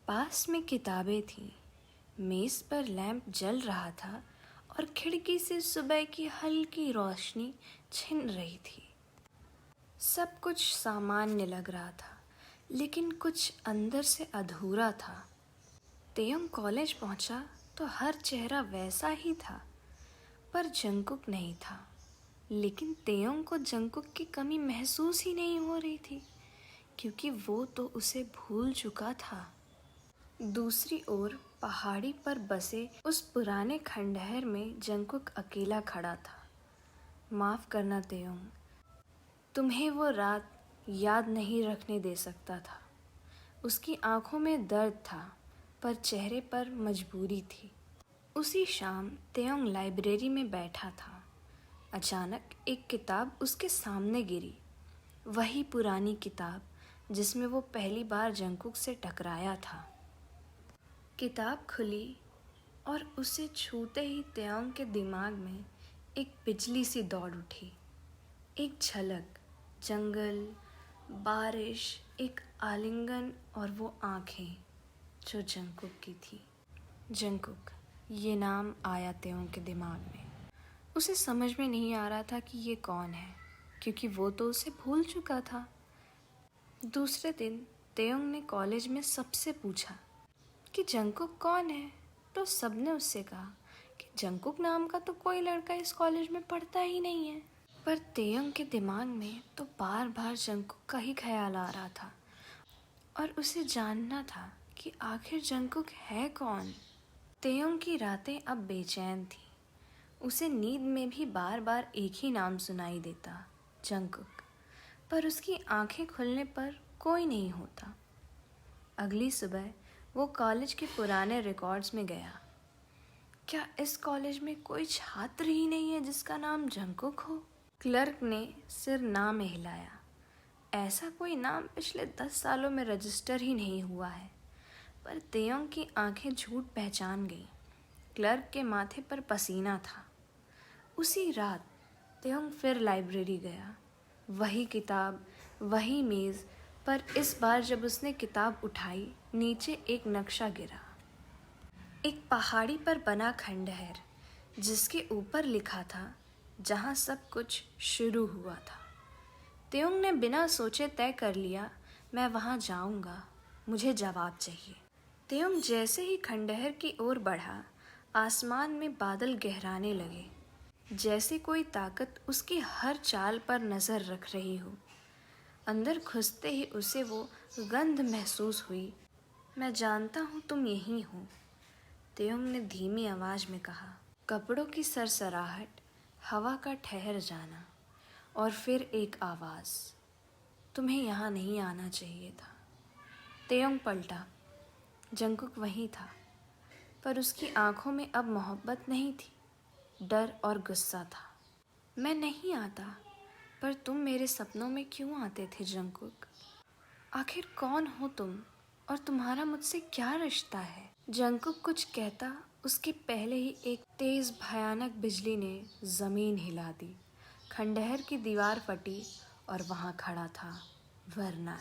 पास में किताबें थीं, मेज़ पर लैंप जल रहा था और खिड़की से सुबह की हल्की रोशनी छिन रही थी। सब कुछ सामान्य लग रहा था, लेकिन कुछ अंदर से अधूरा था। तेयंग कॉलेज पहुंचा तो हर चेहरा वैसा ही था, पर जंगकुक नहीं था। लेकिन तेयंग को जंगकुक की कमी महसूस ही नहीं हो रही थी, क्योंकि वो तो उसे भूल चुका था। दूसरी ओर पहाड़ी पर बसे उस पुराने खंडहर में जंगकुक अकेला खड़ा था। माफ़ करना तेयंग, तुम्हें वो रात याद नहीं रखने दे सकता था। उसकी आंखों में दर्द था, पर चेहरे पर मजबूरी थी। उसी शाम तेयंग लाइब्रेरी में बैठा था। अचानक एक किताब उसके सामने गिरी, वही पुरानी किताब जिसमें वो पहली बार जंगकुक से टकराया था। किताब खुली और उसे छूते ही तेयंग के दिमाग में एक बिजली सी दौड़ उठी। एक झलक, जंगल, बारिश, एक आलिंगन और वो आँखें जो जंगकुक की थी। जंगकुक, ये नाम आया तेयंग के दिमाग में। उसे समझ में नहीं आ रहा था कि ये कौन है, क्योंकि वो तो उसे भूल चुका था। दूसरे दिन तेयंग ने कॉलेज में सबसे पूछा कि जंगकुक कौन है, तो सबने उससे कहा कि जंगकुक नाम का तो कोई लड़का इस कॉलेज में पढ़ता ही नहीं है। पर तेयंग के दिमाग में तो बार बार जंगकुक का ही ख्याल आ रहा था और उसे जानना था कि आखिर जंगकुक है कौन। तेयंग की रातें अब बेचैन थी। उसे नींद में भी बार बार एक ही नाम सुनाई देता, जंगकुक, पर उसकी आंखें खुलने पर कोई नहीं होता। अगली सुबह वो कॉलेज के पुराने रिकॉर्ड्स में गया। क्या इस कॉलेज में कोई छात्र ही नहीं है जिसका नाम जंगकुक हो? क्लर्क ने सिर ना में हिलाया। ऐसा कोई नाम पिछले 10 सालों में रजिस्टर ही नहीं हुआ है। पर तेयंग की आंखें झूठ पहचान गईं। क्लर्क के माथे पर पसीना था। उसी रात तेयंग फिर लाइब्रेरी गया। वही किताब, वही मेज़, पर इस बार जब उसने किताब उठाई, नीचे एक नक्शा गिरा। एक पहाड़ी पर बना खंडहर, जिसके ऊपर लिखा था, जहाँ सब कुछ शुरू हुआ था। तेयंग ने बिना सोचे तय कर लिया, मैं वहाँ जाऊँगा, मुझे जवाब चाहिए। तेयंग जैसे ही खंडहर की ओर बढ़ा, आसमान में बादल गहराने लगे, जैसे कोई ताकत उसकी हर चाल पर नज़र रख रही हो। अंदर घुसते ही उसे वो गंध महसूस हुई। मैं जानता हूँ तुम यहीं हो, तेयंग ने धीमी आवाज़ में कहा। कपड़ों की सरसराहट, हवा का ठहर जाना और फिर एक आवाज़, तुम्हें यहाँ नहीं आना चाहिए था। तेयंग पलटा। जंगकुक वहीं था, पर उसकी आंखों में अब मोहब्बत नहीं थी, डर और गुस्सा था। मैं नहीं आता, पर तुम मेरे सपनों में क्यों आते थे जंगकुक? आखिर कौन हो तुम और तुम्हारा मुझसे क्या रिश्ता है? जंगकुक कुछ कहता उसके पहले ही एक तेज भयानक बिजली ने जमीन हिला दी। खंडहर की दीवार फटी और वहाँ खड़ा था वरना।